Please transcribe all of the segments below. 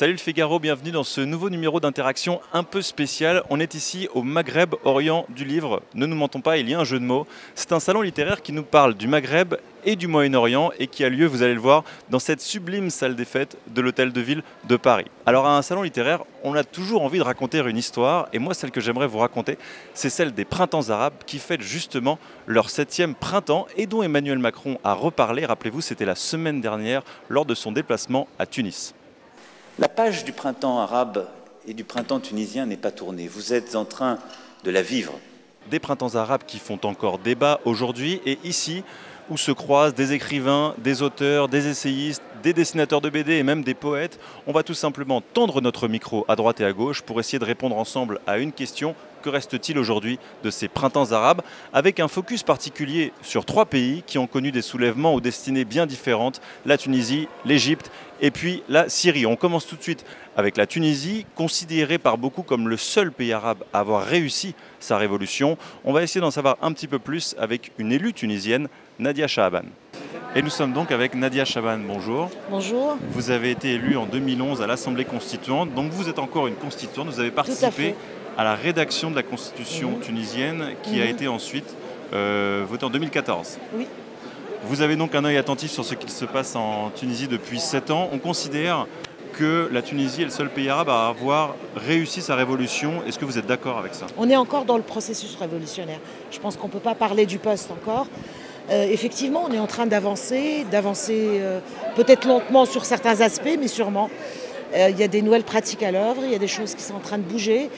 Salut le Figaro, bienvenue dans ce nouveau numéro d'interaction un peu spécial. On est ici au Maghreb Orient du Livre. Ne nous mentons pas, il y a un jeu de mots. C'est un salon littéraire qui nous parle du Maghreb et du Moyen-Orient et qui a lieu, vous allez le voir, dans cette sublime salle des fêtes de l'Hôtel de Ville de Paris. Alors à un salon littéraire, on a toujours envie de raconter une histoire et moi celle que j'aimerais vous raconter, c'est celle des printemps arabes qui fêtent justement leur 7e printemps et dont Emmanuel Macron a reparlé. Rappelez-vous, c'était la semaine dernière lors de son déplacement à Tunis. La page du printemps arabe et du printemps tunisien n'est pas tournée. Vous êtes en train de la vivre. Des printemps arabes qui font encore débat aujourd'hui et ici où se croisent des écrivains, des auteurs, des essayistes, des dessinateurs de BD et même des poètes. On va tout simplement tendre notre micro à droite et à gauche pour essayer de répondre ensemble à une question. Que reste-t-il aujourd'hui de ces printemps arabes? Avec un focus particulier sur 3 pays qui ont connu des soulèvements aux destinées bien différentes, la Tunisie, l'Égypte et puis la Syrie. On commence tout de suite avec la Tunisie, considérée par beaucoup comme le seul pays arabe à avoir réussi sa révolution. On va essayer d'en savoir un petit peu plus avec une élue tunisienne, Nadia Chaban. Et nous sommes donc avec Nadia Chaban, bonjour. Bonjour. Vous avez été élue en 2011 à l'Assemblée constituante, donc vous êtes encore une constituante, vous avez participé à la rédaction de la constitution tunisienne qui a été ensuite votée en 2014. Oui. Vous avez donc un œil attentif sur ce qui se passe en Tunisie depuis 7 ans. On considère que la Tunisie est le seul pays arabe à avoir réussi sa révolution. Est-ce que vous êtes d'accord avec ça? On est encore dans le processus révolutionnaire. Je pense qu'on ne peut pas parler du poste encore. Effectivement, on est en train d'avancer peut-être lentement sur certains aspects, mais sûrement. Il y a des nouvelles pratiques à l'œuvre, il y a des choses qui sont en train de bouger.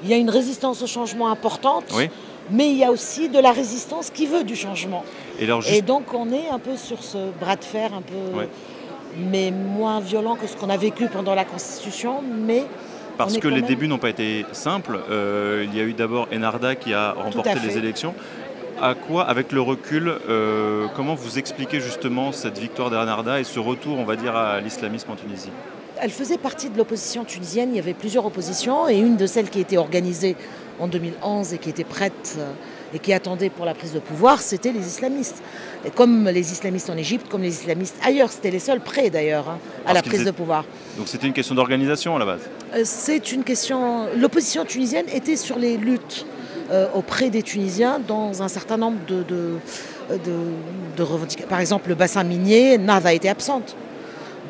Il y a une résistance au changement importante, oui. Mais il y a aussi de la résistance qui veut du changement. Et donc on est un peu sur ce bras de fer, un peu, mais moins violent que ce qu'on a vécu pendant la Constitution. Mais parce que les débuts n'ont pas été simples. Il y a eu d'abord Enarda qui a remporté les élections. À quoi, avec le recul, comment vous expliquez justement cette victoire d'Enarda et ce retour, on va dire, à l'islamisme en Tunisie? Elle faisait partie de l'opposition tunisienne. Il y avait plusieurs oppositions et une de celles qui était organisée en 2011 et qui était prête et qui attendait pour la prise de pouvoir, c'était les islamistes. Et comme les islamistes en Égypte, comme les islamistes ailleurs, c'était les seuls prêts d'ailleurs à la prise de pouvoir. Donc c'était une question d'organisation à la base? C'est une question... L'opposition tunisienne était sur les luttes auprès des Tunisiens dans un certain nombre de revendications. Par exemple, le bassin minier, Nahda était absente.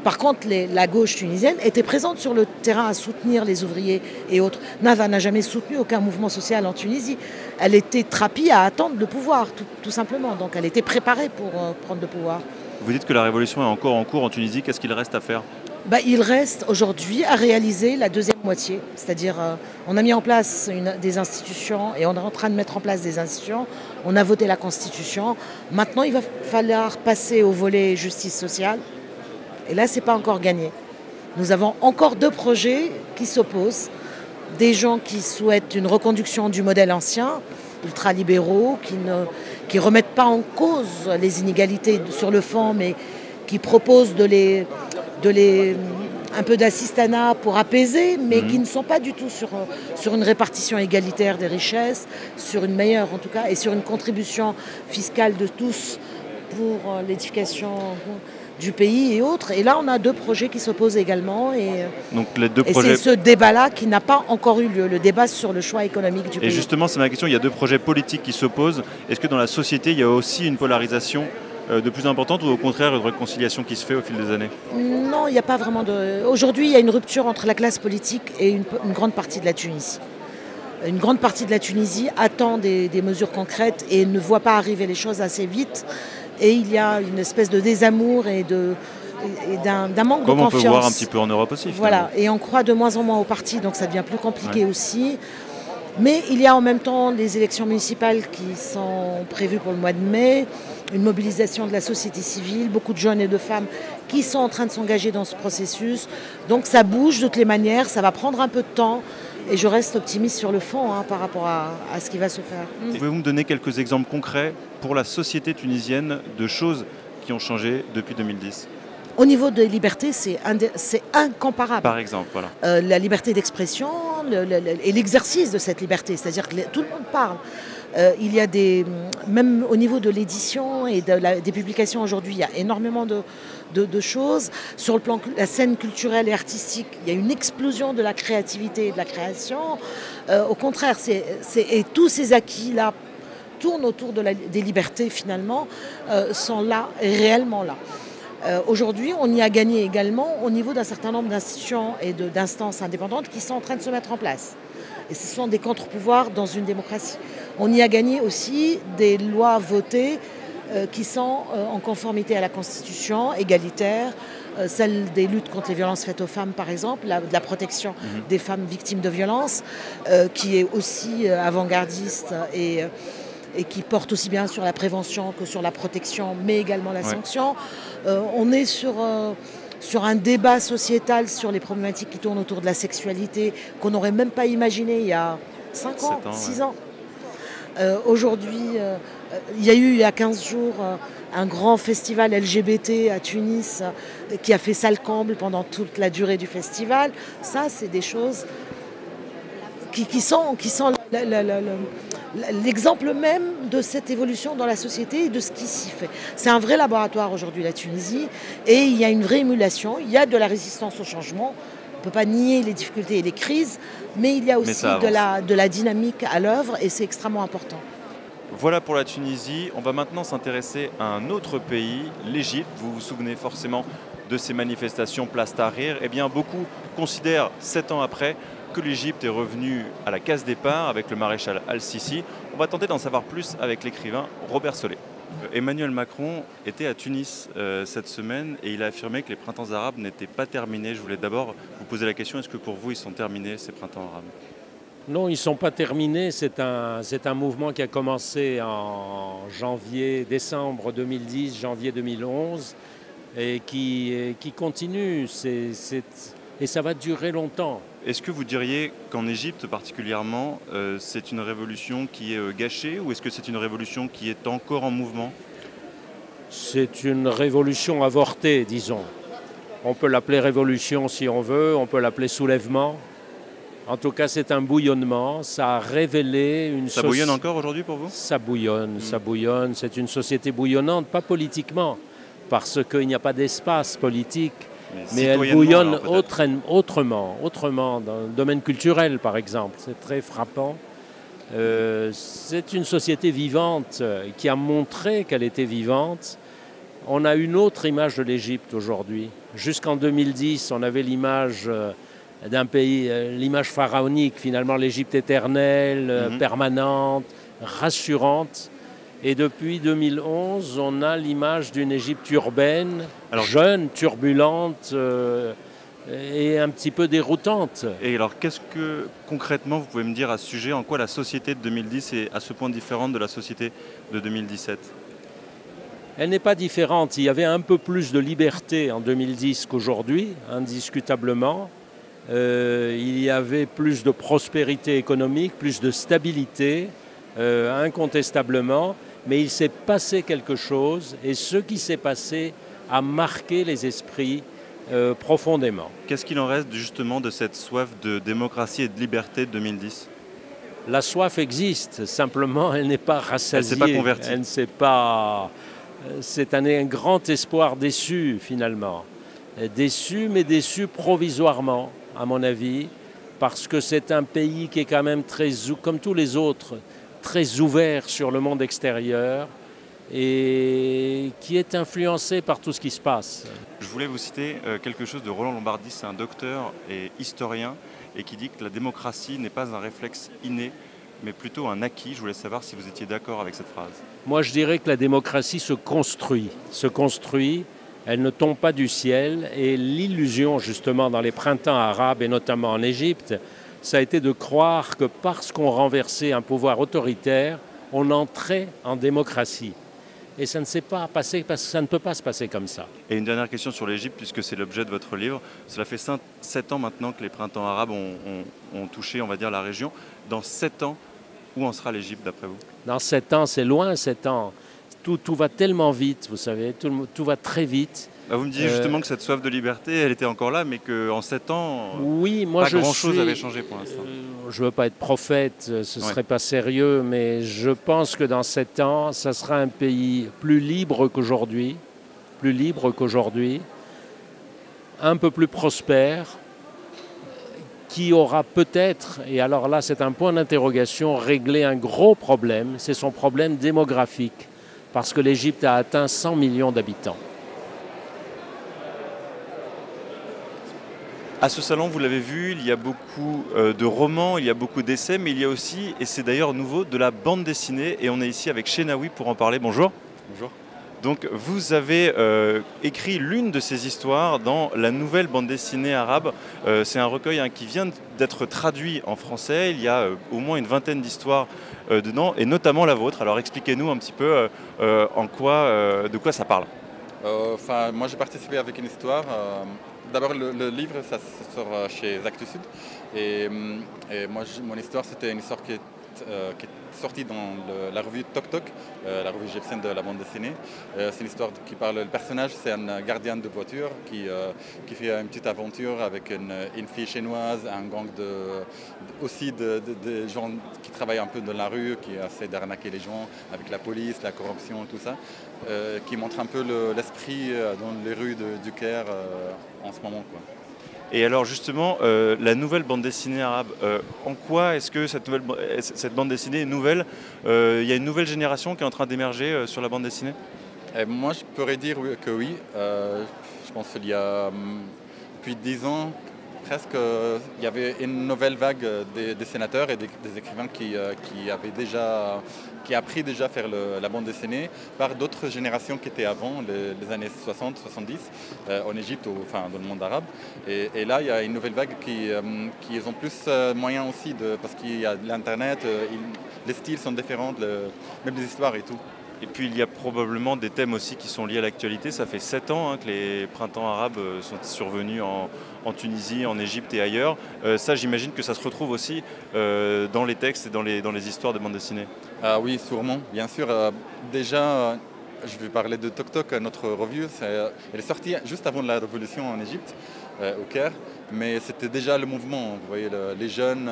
Par contre, la gauche tunisienne était présente sur le terrain à soutenir les ouvriers et autres. Nahda n'a jamais soutenu aucun mouvement social en Tunisie. Elle était trapie à attendre le pouvoir, tout simplement. Donc elle était préparée pour prendre le pouvoir. Vous dites que la révolution est encore en cours en Tunisie. Qu'est-ce qu'il reste à faire? Il reste aujourd'hui à réaliser la deuxième moitié. C'est-à-dire, on a mis en place des institutions et on est en train de mettre en place des institutions. On a voté la Constitution. Maintenant, il va falloir passer au volet justice sociale. Et là, ce n'est pas encore gagné. Nous avons encore 2 projets qui s'opposent. Des gens qui souhaitent une reconduction du modèle ancien, ultralibéraux, qui ne remettent pas en cause les inégalités sur le fond, mais qui proposent un peu d'assistanat pour apaiser, mais qui ne sont pas du tout sur une répartition égalitaire des richesses, sur une meilleure en tout cas, et sur une contribution fiscale de tous pour l'édification du pays et autres. Et là, on a 2 projets qui s'opposent également. Donc les 2 projets... c'est ce débat-là qui n'a pas encore eu lieu, le débat sur le choix économique du pays. Et justement, c'est ma question, il y a 2 projets politiques qui s'opposent. Est-ce que dans la société, il y a aussi une polarisation de plus importante ou au contraire une réconciliation qui se fait au fil des années? Non, il n'y a pas vraiment de... Aujourd'hui, il y a une rupture entre la classe politique et une grande partie de la Tunisie. Une grande partie de la Tunisie attend des mesures concrètes et ne voit pas arriver les choses assez vite. Et il y a une espèce de désamour et d'un manque de confiance. Comme on peut voir un petit peu en Europe aussi. Voilà, et on croit de moins en moins au parti, donc ça devient plus compliqué aussi. Mais il y a en même temps les élections municipales qui sont prévues pour le mois de mai, une mobilisation de la société civile, beaucoup de jeunes et de femmes qui sont en train de s'engager dans ce processus. Donc ça bouge de toutes les manières, ça va prendre un peu de temps. Et je reste optimiste sur le fond par rapport à ce qui va se faire. Pouvez-vous me donner quelques exemples concrets pour la société tunisienne de choses qui ont changé depuis 2010? Au niveau des libertés, c'est incomparable. Par exemple, voilà. La liberté d'expression, comprendre et l'exercice de cette liberté. C'est-à-dire que tout le monde parle. Il y a même au niveau de l'édition et des publications aujourd'hui, il y a énormément de choses. Sur le plan de la scène culturelle et artistique, il y a une explosion de la créativité et de la création. Au contraire, et tous ces acquis-là tournent autour des libertés finalement, sont là, réellement là. Aujourd'hui, on y a gagné également au niveau d'un certain nombre d'institutions et d'instances indépendantes qui sont en train de se mettre en place. Et ce sont des contre-pouvoirs dans une démocratie. On y a gagné aussi des lois votées qui sont en conformité à la Constitution, égalitaire, celle des luttes contre les violences faites aux femmes par exemple, de la protection des femmes victimes de violences, qui est aussi avant-gardiste et qui porte aussi bien sur la prévention que sur la protection, mais également la sanction. On est sur un débat sociétal sur les problématiques qui tournent autour de la sexualité qu'on n'aurait même pas imaginé il y a 5 ans, 6 ans. Aujourd'hui, il y a eu il y a 15 jours un grand festival LGBT à Tunis qui a fait salle comble pendant toute la durée du festival. Ça, c'est des choses qui sont l'exemple même de cette évolution dans la société et de ce qui s'y fait. C'est un vrai laboratoire aujourd'hui, la Tunisie, et il y a une vraie émulation, il y a de la résistance au changement. On ne peut pas nier les difficultés et les crises, mais il y a aussi de la dynamique à l'œuvre et c'est extrêmement important. Voilà pour la Tunisie. On va maintenant s'intéresser à un autre pays, l'Égypte. Vous vous souvenez forcément de ces manifestations Place Tahrir. Eh bien, beaucoup considèrent, 7 ans après, que l'Égypte est revenue à la case départ avec le maréchal Al-Sisi. On va tenter d'en savoir plus avec l'écrivain Robert Solé. Emmanuel Macron était à Tunis cette semaine et il a affirmé que les printemps arabes n'étaient pas terminés. Je voulais d'abord vous poser la question, est-ce que pour vous ils sont terminés ces printemps arabes? Non, ils ne sont pas terminés. C'est un mouvement qui a commencé en décembre 2010, janvier 2011 et qui continue. Et ça va durer longtemps. Est-ce que vous diriez qu'en Égypte particulièrement, c'est une révolution qui est gâchée ou est-ce que c'est une révolution qui est encore en mouvement? C'est une révolution avortée, disons. On peut l'appeler révolution si on veut, on peut l'appeler soulèvement. En tout cas, c'est un bouillonnement. Ça a révélé une société. Ça bouillonne encore aujourd'hui pour vous? Ça bouillonne, ça bouillonne. C'est une société bouillonnante, pas politiquement, parce qu'il n'y a pas d'espace politique. Mais elle bouillonne autrement, dans le domaine culturel, par exemple. C'est très frappant. C'est une société vivante qui a montré qu'elle était vivante. On a une autre image de l'Égypte aujourd'hui. Jusqu'en 2010, on avait l'image d'un pays, l'image pharaonique, finalement, l'Égypte éternelle, permanente, rassurante. Et depuis 2011, on a l'image d'une Égypte urbaine, jeune, turbulente et un petit peu déroutante. Et alors, qu'est-ce que concrètement vous pouvez me dire à ce sujet? En quoi la société de 2010 est à ce point différente de la société de 2017? Elle n'est pas différente. Il y avait un peu plus de liberté en 2010 qu'aujourd'hui, indiscutablement. Il y avait plus de prospérité économique, plus de stabilité, incontestablement. Mais il s'est passé quelque chose et ce qui s'est passé a marqué les esprits profondément. Qu'est-ce qu'il en reste justement de cette soif de démocratie et de liberté de 2010? La soif existe, simplement elle n'est pas rassasiée. Elle ne s'est pas convertie. Elle ne s'est pas... C'est un grand espoir déçu finalement. Déçu, mais déçu provisoirement, à mon avis, parce que c'est un pays qui est quand même très, comme tous les autres, très ouvert sur le monde extérieur et qui est influencé par tout ce qui se passe. Je voulais vous citer quelque chose de Roland Lombardi, c'est un docteur et historien et qui dit que la démocratie n'est pas un réflexe inné mais plutôt un acquis. Je voulais savoir si vous étiez d'accord avec cette phrase. Moi je dirais que la démocratie se construit, elle ne tombe pas du ciel et l'illusion justement dans les printemps arabes et notamment en Égypte, ça a été de croire que parce qu'on renversait un pouvoir autoritaire, on entrait en démocratie. Et ça ne s'est pas passé parce que ça ne peut pas se passer comme ça. Et une dernière question sur l'Égypte, puisque c'est l'objet de votre livre. Cela fait 7 ans maintenant que les printemps arabes ont touché, on va dire, la région. Dans 7 ans, où en sera l'Égypte d'après vous? Dans 7 ans, c'est loin 7 ans. Tout va tellement vite, vous savez, tout va très vite. Bah, vous me disiez justement que cette soif de liberté, elle était encore là, mais qu'en 7 ans, oui, moi, pas grand-chose avait changé pour l'instant. Je ne veux pas être prophète, ce ne serait pas sérieux, mais je pense que dans 7 ans, ça sera un pays plus libre qu'aujourd'hui, un peu plus prospère, qui aura peut-être, et alors là c'est un point d'interrogation, réglé un gros problème, c'est son problème démographique, parce que l'Égypte a atteint 100 millions d'habitants. À ce salon, vous l'avez vu, il y a beaucoup de romans, il y a beaucoup d'essais, mais il y a aussi, et c'est d'ailleurs nouveau, de la bande dessinée. Et on est ici avec Chenaoui pour en parler. Bonjour. Bonjour. Donc vous avez écrit l'une de ces histoires dans la nouvelle bande dessinée arabe. C'est un recueil qui vient d'être traduit en français. Il y a au moins une vingtaine d'histoires dedans, et notamment la vôtre. Alors expliquez-nous un petit peu de quoi ça parle. Moi j'ai participé avec une histoire. D'abord le livre, ça sort chez Actes Sud. Et moi, mon histoire, c'était une histoire qui est sortie dans la revue Toc Toc, la revue égyptienne de la bande dessinée. C'est une histoire qui parle, le personnage, c'est un gardien de voiture qui fait une petite aventure avec une fille chinoise, un gang aussi de gens qui travaillent un peu dans la rue, qui essaient d'arnaquer les gens avec la police, la corruption et tout ça, qui montre un peu l'esprit dans les rues du Caire en ce moment, quoi. Et alors justement, la nouvelle bande dessinée arabe, en quoi est-ce que cette bande dessinée est nouvelle? Il y a une nouvelle génération qui est en train d'émerger sur la bande dessinée? Moi, je pourrais dire que oui. Je pense qu'il y a, depuis 10 ans, presque, il y avait une nouvelle vague des dessinateurs et des écrivains qui appris déjà à faire la bande dessinée par d'autres générations qui étaient avant, les années 60-70, en Égypte ou dans le monde arabe. Et là, il y a une nouvelle vague qui ont plus moyens aussi, parce qu'il y a l'Internet, les styles sont différents, même les histoires et tout. Et puis il y a probablement des thèmes aussi qui sont liés à l'actualité. Ça fait 7 ans que les printemps arabes sont survenus en Tunisie, en Égypte et ailleurs. Ça, j'imagine que ça se retrouve aussi dans les textes et dans les histoires de bande dessinée. Oui, sûrement, bien sûr. Déjà, je vais parler de Toc Toc, notre revue. Elle est sortie juste avant la révolution en Égypte, au Caire. Mais c'était déjà le mouvement, vous voyez, les jeunes,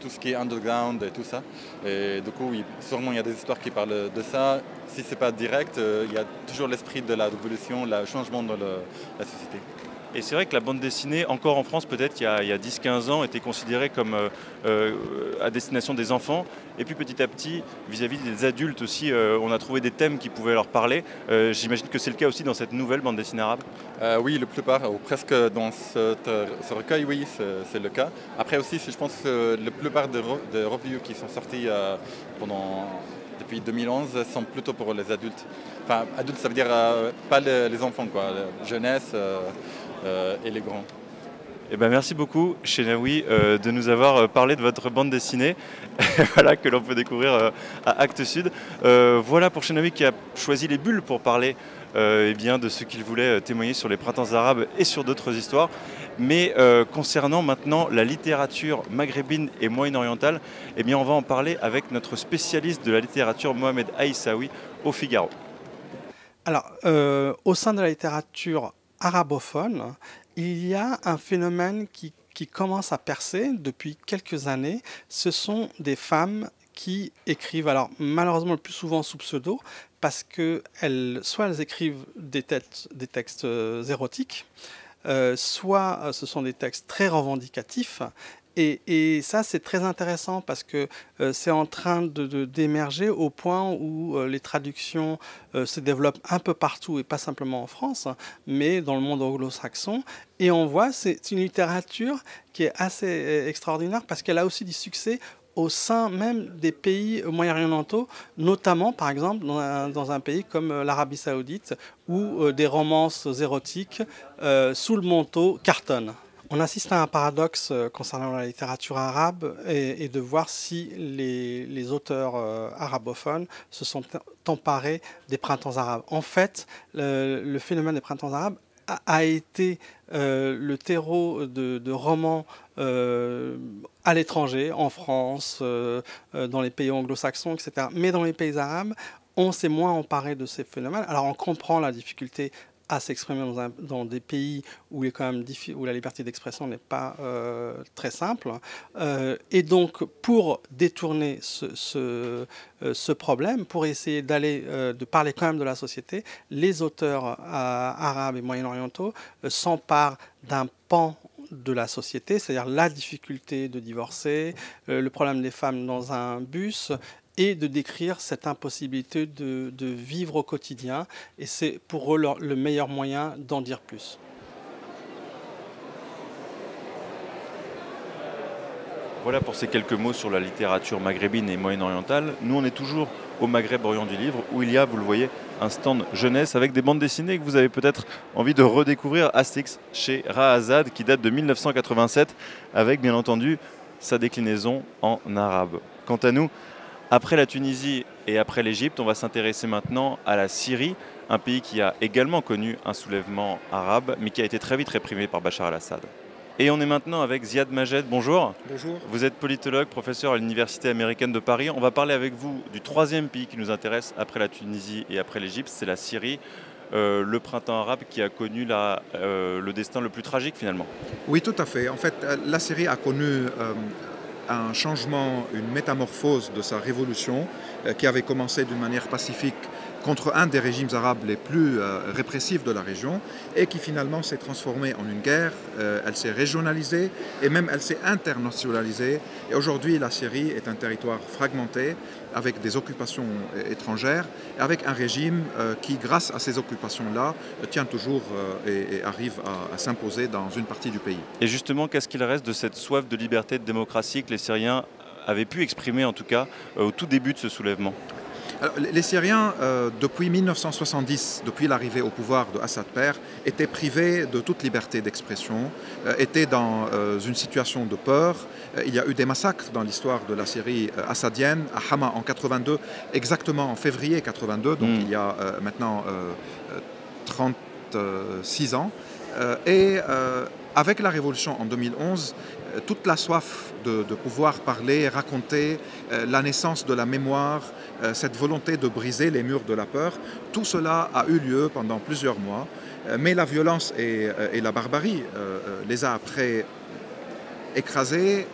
tout ce qui est underground et tout ça. Et du coup, oui, sûrement il y a des histoires qui parlent de ça. Si ce n'est pas direct, il y a toujours l'esprit de la révolution, le changement dans la société. Et c'est vrai que la bande dessinée, encore en France peut-être il y a 10-15 ans, était considérée comme à destination des enfants. Et puis petit à petit, vis-à-vis des adultes aussi, on a trouvé des thèmes qui pouvaient leur parler. J'imagine que c'est le cas aussi dans cette nouvelle bande dessinée arabe. Oui, la plupart, ou presque dans ce recueil, oui, c'est le cas. Après aussi, je pense que la plupart des revues qui sont sorties depuis 2011 sont plutôt pour les adultes. Enfin, adultes, ça veut dire pas les enfants, quoi, la jeunesse et les grands. Eh ben, merci beaucoup, Chenaoui, de nous avoir parlé de votre bande dessinée voilà, que l'on peut découvrir à Actes Sud. Voilà pour Chenaoui qui a choisi les bulles pour parler de ce qu'il voulait témoigner sur les printemps arabes et sur d'autres histoires. Mais concernant maintenant la littérature maghrébine et moyen-orientale, on va en parler avec notre spécialiste de la littérature, Mohamed Aïssaoui, au Figaro. Alors, au sein de la littérature arabophone, il y a un phénomène qui commence à percer depuis quelques années. Ce sont des femmes qui écrivent, alors malheureusement le plus souvent sous pseudo, parce que soit elles écrivent des textes érotiques, soit ce sont des textes très revendicatifs. Et ça, c'est très intéressant parce que c'est en train d'émerger au point où les traductions se développent un peu partout et pas simplement en France, mais dans le monde anglo-saxon. Et on voit, c'est une littérature qui est assez extraordinaire parce qu'elle a aussi du succès au sein même des pays moyen-orientaux, notamment par exemple dans un pays comme l'Arabie Saoudite où des romances érotiques sous le manteau cartonnent. On assiste à un paradoxe concernant la littérature arabe et de voir si les auteurs arabophones se sont emparés des printemps arabes. En fait, le phénomène des printemps arabes a été le terreau de romans à l'étranger, en France, dans les pays anglo-saxons, etc. Mais dans les pays arabes, on s'est moins emparé de ces phénomènes. Alors on comprend la difficulté à s'exprimer dans des pays où, où la liberté d'expression n'est pas très simple. Et donc, pour détourner ce problème, pour essayer de parler quand même de la société, les auteurs arabes et moyen-orientaux s'emparent d'un pan de la société, c'est-à-dire la difficulté de divorcer, le problème des femmes dans un bus, et de décrire cette impossibilité de vivre au quotidien. Et c'est pour eux le meilleur moyen d'en dire plus. Voilà pour ces quelques mots sur la littérature maghrébine et moyen-orientale. Nous, on est toujours au Maghreb Orient du Livre, où il y a, vous le voyez, un stand jeunesse avec des bandes dessinées que vous avez peut-être envie de redécouvrir. Astix chez Rahazad, qui date de 1987, avec bien entendu sa déclinaison en arabe. Quant à nous, après la Tunisie et après l'Égypte, on va s'intéresser maintenant à la Syrie, un pays qui a également connu un soulèvement arabe, mais qui a été très vite réprimé par Bachar al-Assad. Et on est maintenant avec Ziad Majed. Bonjour. Bonjour. Vous êtes politologue, professeur à l'Université américaine de Paris. On va parler avec vous du troisième pays qui nous intéresse après la Tunisie et après l'Égypte, c'est la Syrie. Le printemps arabe qui a connu le destin le plus tragique finalement. Oui, tout à fait. En fait, la Syrie a connu un changement, une métamorphose de sa révolution qui avait commencé d'une manière pacifique contre un des régimes arabes les plus répressifs de la région et qui finalement s'est transformée en une guerre. Elle s'est régionalisée et même elle s'est internationalisée. Et aujourd'hui, la Syrie est un territoire fragmenté avec des occupations étrangères et avec un régime qui, grâce à ces occupations-là, tient toujours et arrive à s'imposer dans une partie du pays. Et justement, qu'est-ce qu'il reste de cette soif de liberté et de démocratie que les Syriens avaient pu exprimer, en tout cas, au tout début de ce soulèvement ? Alors, les Syriens, depuis 1970, depuis l'arrivée au pouvoir de Assad père, étaient privés de toute liberté d'expression, étaient dans une situation de peur. Il y a eu des massacres dans l'histoire de la Syrie assadienne, à Hama en 82, exactement en février 82, donc il y a maintenant 36 ans. Avec la révolution en 2011, toute la soif de pouvoir parler, raconter la naissance de la mémoire, cette volonté de briser les murs de la peur, tout cela a eu lieu pendant plusieurs mois. Mais la violence et la barbarie les a après écrasées.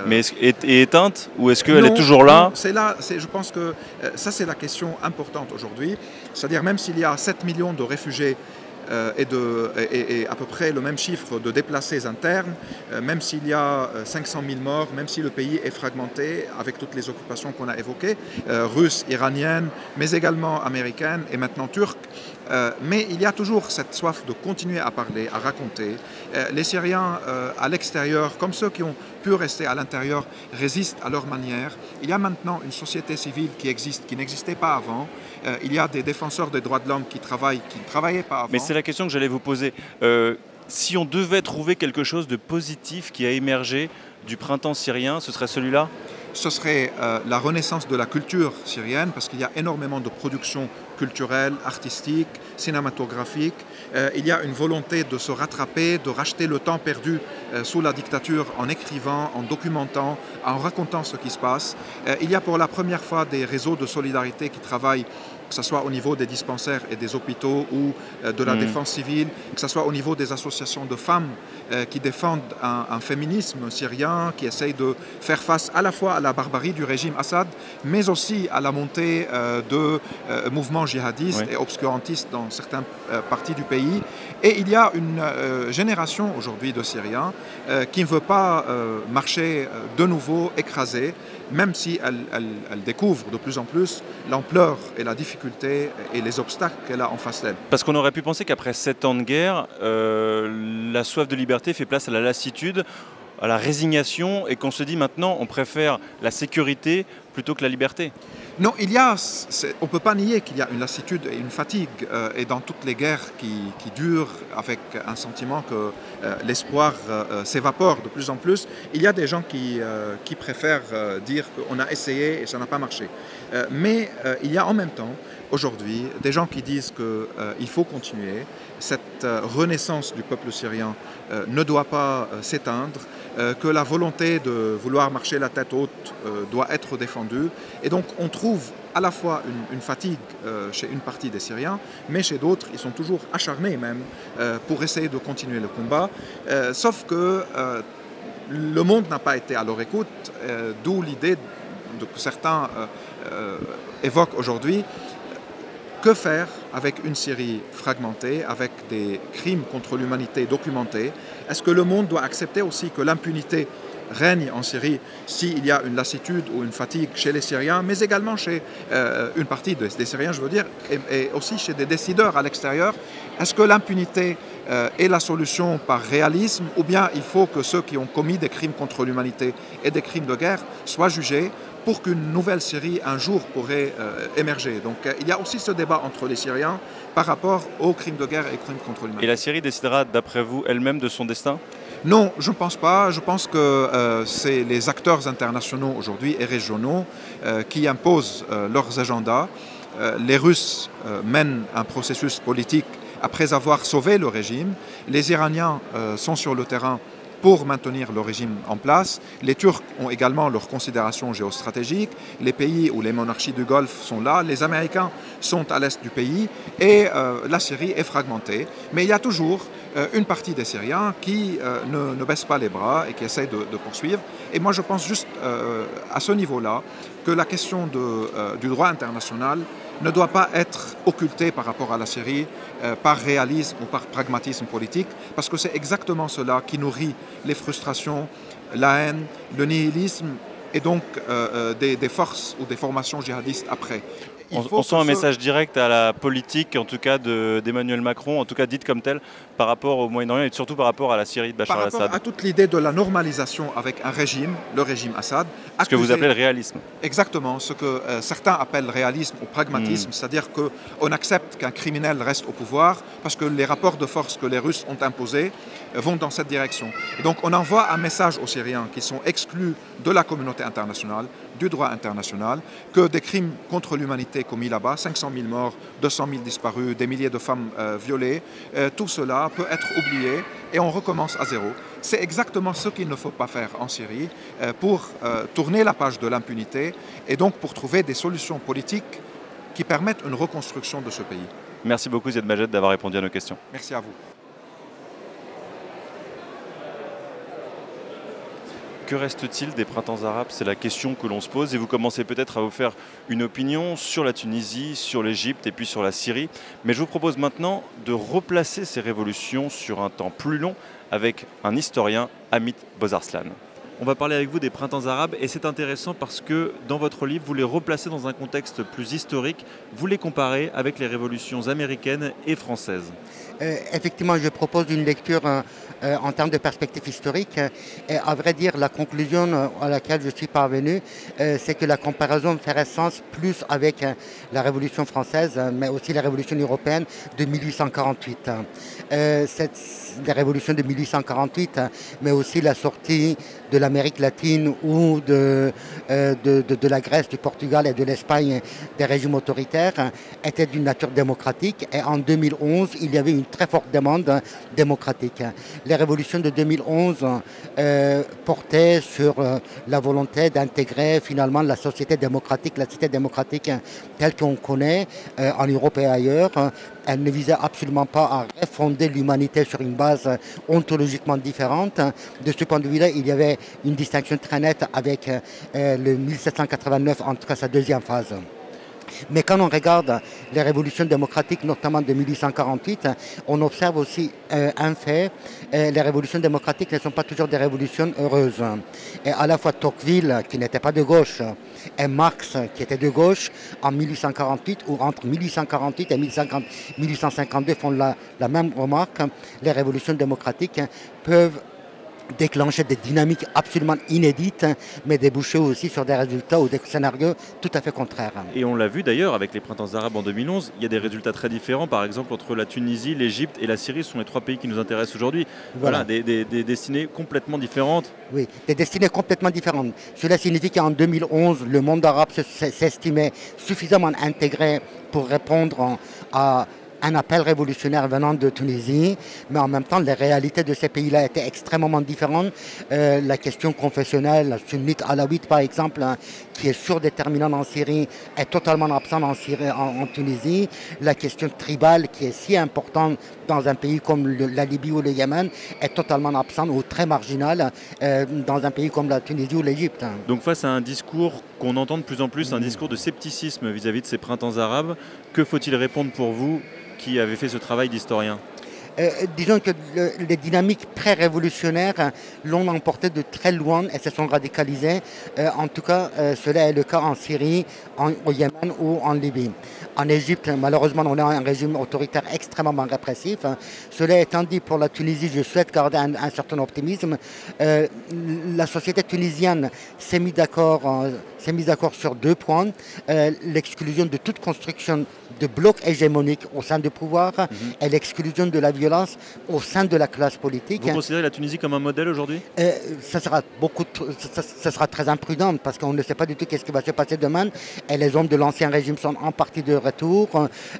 Mais est éteinte ou est-ce qu'elle est toujours là? Je pense que ça c'est la question importante aujourd'hui. C'est-à-dire même s'il y a 7 millions de réfugiés et à peu près le même chiffre de déplacés internes, même s'il y a 500 000 morts, même si le pays est fragmenté avec toutes les occupations qu'on a évoquées, russes, iraniennes, mais également américaines et maintenant turques. Mais il y a toujours cette soif de continuer à parler, à raconter. Les Syriens à l'extérieur, comme ceux qui ont pu rester à l'intérieur, résistent à leur manière. Il y a maintenant une société civile qui existe, qui n'existait pas avant. Il y a des défenseurs des droits de l'homme qui ne travaillaient pas avant. Mais c'est la question que j'allais vous poser. Si on devait trouver quelque chose de positif qui a émergé du printemps syrien, ce serait celui-là ? Ce serait la renaissance de la culture syrienne, parce qu'il y a énormément de productions culturelles, artistiques, cinématographiques. Il y a une volonté de se rattraper, de racheter le temps perdu sous la dictature en écrivant, en documentant, en racontant ce qui se passe. Il y a pour la première fois des réseaux de solidarité qui travaillent, que ce soit au niveau des dispensaires et des hôpitaux ou de la défense civile, que ce soit au niveau des associations de femmes qui défendent un féminisme syrien, qui essayent de faire face à la fois à la barbarie du régime Assad, mais aussi à la montée de mouvements djihadistes et obscurantistes dans certaines parties du pays. Et il y a une génération aujourd'hui de Syriens qui ne veut pas marcher de nouveau écrasée, même si elle découvre de plus en plus l'ampleur et la difficulté et les obstacles qu'elle a en face d'elle. Parce qu'on aurait pu penser qu'après 7 ans de guerre, la soif de liberté fait place à la lassitude, à la résignation, et qu'on se dit maintenant on préfère la sécurité plutôt que la liberté. Non, on ne peut pas nier qu'il y a une lassitude et une fatigue, et dans toutes les guerres qui durent avec un sentiment que l'espoir s'évapore de plus en plus, il y a des gens qui préfèrent dire qu'on a essayé et ça n'a pas marché. Mais il y a en même temps, aujourd'hui, des gens qui disent qu'il faut continuer. Cette renaissance du peuple syrien ne doit pas s'éteindre, que la volonté de vouloir marcher la tête haute doit être défendue. étendue. Et donc on trouve à la fois une fatigue chez une partie des Syriens, mais chez d'autres, ils sont toujours acharnés même pour essayer de continuer le combat. Sauf que le monde n'a pas été à leur écoute, d'où l'idée que certains évoquent aujourd'hui. Que faire avec une Syrie fragmentée, avec des crimes contre l'humanité documentés? Est-ce que le monde doit accepter aussi que l'impunité règne en Syrie s'il y a une lassitude ou une fatigue chez les Syriens, mais également chez une partie des Syriens, je veux dire, et aussi chez des décideurs à l'extérieur? Est-ce que l'impunité est la solution par réalisme, ou bien il faut que ceux qui ont commis des crimes contre l'humanité et des crimes de guerre soient jugés pour qu'une nouvelle Syrie, un jour, pourrait émerger? Donc il y a aussi ce débat entre les Syriens par rapport aux crimes de guerre et crimes contre l'humanité. Et la Syrie décidera, d'après vous, elle-même de son destin? Non, je ne pense pas. Je pense que c'est les acteurs internationaux aujourd'hui et régionaux qui imposent leurs agendas. Les Russes mènent un processus politique après avoir sauvé le régime. Les Iraniens sont sur le terrain pour maintenir le régime en place. Les Turcs ont également leurs considérations géostratégiques. Les pays ou les monarchies du Golfe sont là. Les Américains sont à l'est du pays. Et la Syrie est fragmentée. Mais il y a toujours une partie des Syriens qui ne baisse pas les bras et qui essaie de poursuivre. Et moi, je pense juste à ce niveau-là que la question du droit international ne doit pas être occultée par rapport à la Syrie par réalisme ou par pragmatisme politique, parce que c'est exactement cela qui nourrit les frustrations, la haine, le nihilisme et donc des forces ou des formations djihadistes après. On sent un message direct à la politique, en tout cas d'Emmanuel Macron, en tout cas dite comme telle, par rapport au Moyen-Orient et surtout par rapport à la Syrie de Bachar el-Assad. Par rapport à toute l'idée de la normalisation avec un régime, le régime Assad. Ce que vous appelez le réalisme. Exactement, ce que certains appellent réalisme ou pragmatisme, c'est-à-dire qu'on accepte qu'un criminel reste au pouvoir parce que les rapports de force que les Russes ont imposés vont dans cette direction. Et donc on envoie un message aux Syriens qui sont exclus de la communauté internationale, du droit international, que des crimes contre l'humanité commis là-bas, 500 000 morts, 200 000 disparus, des milliers de femmes violées, tout cela peut être oublié et on recommence à zéro. C'est exactement ce qu'il ne faut pas faire en Syrie pour tourner la page de l'impunité et donc pour trouver des solutions politiques qui permettent une reconstruction de ce pays. Merci beaucoup Ziad Majed d'avoir répondu à nos questions. Merci à vous. Que reste-t-il des printemps arabes? C'est la question que l'on se pose et vous commencez peut-être à vous faire une opinion sur la Tunisie, sur l'Égypte et puis sur la Syrie. Mais je vous propose maintenant de replacer ces révolutions sur un temps plus long avec un historien, Amit Bozarslan. On va parler avec vous des printemps arabes et c'est intéressant parce que dans votre livre, vous les replacez dans un contexte plus historique, vous les comparez avec les révolutions américaines et françaises. Effectivement, je propose une lecture en termes de perspective historique. Et à vrai dire, la conclusion à laquelle je suis parvenu, c'est que la comparaison ferait sens plus avec la Révolution française, mais aussi la Révolution européenne de 1848. La Révolution de 1848, mais aussi la sortie de l'Amérique latine ou de la Grèce, du Portugal et de l'Espagne des régimes autoritaires, étaient d'une nature démocratique. Et en 2011, il y avait une très forte demande démocratique. Les révolutions de 2011 portaient sur la volonté d'intégrer finalement la société démocratique, la cité démocratique telle qu'on connaît en Europe et ailleurs. Elle ne visait absolument pas à refonder l'humanité sur une base ontologiquement différente. De ce point de vue-là, il y avait une distinction très nette avec le 1789 entre sa deuxième phase. Mais quand on regarde les révolutions démocratiques, notamment de 1848, on observe aussi un fait. Les révolutions démocratiques ne sont pas toujours des révolutions heureuses. Et à la fois Tocqueville, qui n'était pas de gauche, et Marx, qui était de gauche, en 1848, ou entre 1848 et 1852, font la même remarque. Les révolutions démocratiques peuvent déclencher des dynamiques absolument inédites, mais déboucher aussi sur des résultats ou des scénarios tout à fait contraires. Et on l'a vu d'ailleurs avec les printemps arabes en 2011, il y a des résultats très différents, par exemple entre la Tunisie, l'Égypte et la Syrie, ce sont les trois pays qui nous intéressent aujourd'hui. Voilà, des destinées complètement différentes. Oui, des destinées complètement différentes. Cela signifie qu'en 2011, le monde arabe s'estimait suffisamment intégré pour répondre à un appel révolutionnaire venant de Tunisie, mais en même temps, les réalités de ces pays-là étaient extrêmement différentes. La question confessionnelle, sunnite alawite par exemple, qui est surdéterminant en Syrie, est totalement absent en Tunisie. La question tribale, qui est si importante dans un pays comme la Libye ou le Yémen, est totalement absente ou très marginale dans un pays comme la Tunisie ou l'Égypte. Donc face à un discours qu'on entend de plus en plus, un discours de scepticisme vis-à-vis de ces printemps arabes, que faut-il répondre pour vous qui avez fait ce travail d'historien ? Disons que les dynamiques pré-révolutionnaires l'ont emporté de très loin et se sont radicalisées. En tout cas, cela est le cas en Syrie, au Yémen ou en Libye. En Égypte, malheureusement, on a un régime autoritaire extrêmement répressif. Cela étant dit, pour la Tunisie, je souhaite garder un certain optimisme. La société tunisienne s'est mise d'accord sur 2 points. L'exclusion de toute construction de blocs hégémoniques au sein du pouvoir et l'exclusion de la violence au sein de la classe politique. Vous considérez la Tunisie comme un modèle aujourd'hui ? Ça sera très imprudent parce qu'on ne sait pas du tout ce qui va se passer demain. Et les hommes de l'ancien régime sont en partie de retour.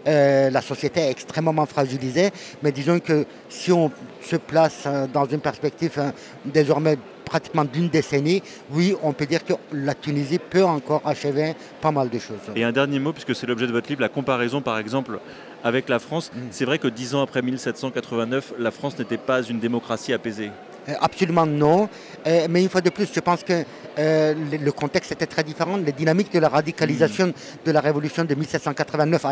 La société est extrêmement fragilisée. Mais disons que si on se place dans une perspective désormais pratiquement d'une décennie, oui, on peut dire que la Tunisie peut encore achever pas mal de choses. Et un dernier mot, puisque c'est l'objet de votre livre, la comparaison par exemple avec la France. C'est vrai que 10 ans après 1789, la France n'était pas une démocratie apaisée. Absolument non, mais une fois de plus, je pense que le contexte était très différent. Les dynamiques de la radicalisation de la révolution de 1789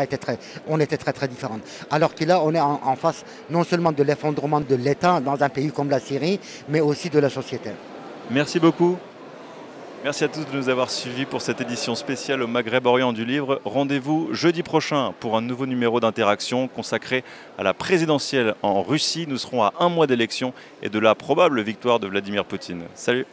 ont été très différentes. Alors que là, on est en face non seulement de l'effondrement de l'État dans un pays comme la Syrie, mais aussi de la société. Merci beaucoup. Merci à tous de nous avoir suivis pour cette édition spéciale au Maghreb Orient du Livre. Rendez-vous jeudi prochain pour un nouveau numéro d'interaction consacré à la présidentielle en Russie. Nous serons à 1 mois d'élection et de la probable victoire de Vladimir Poutine. Salut!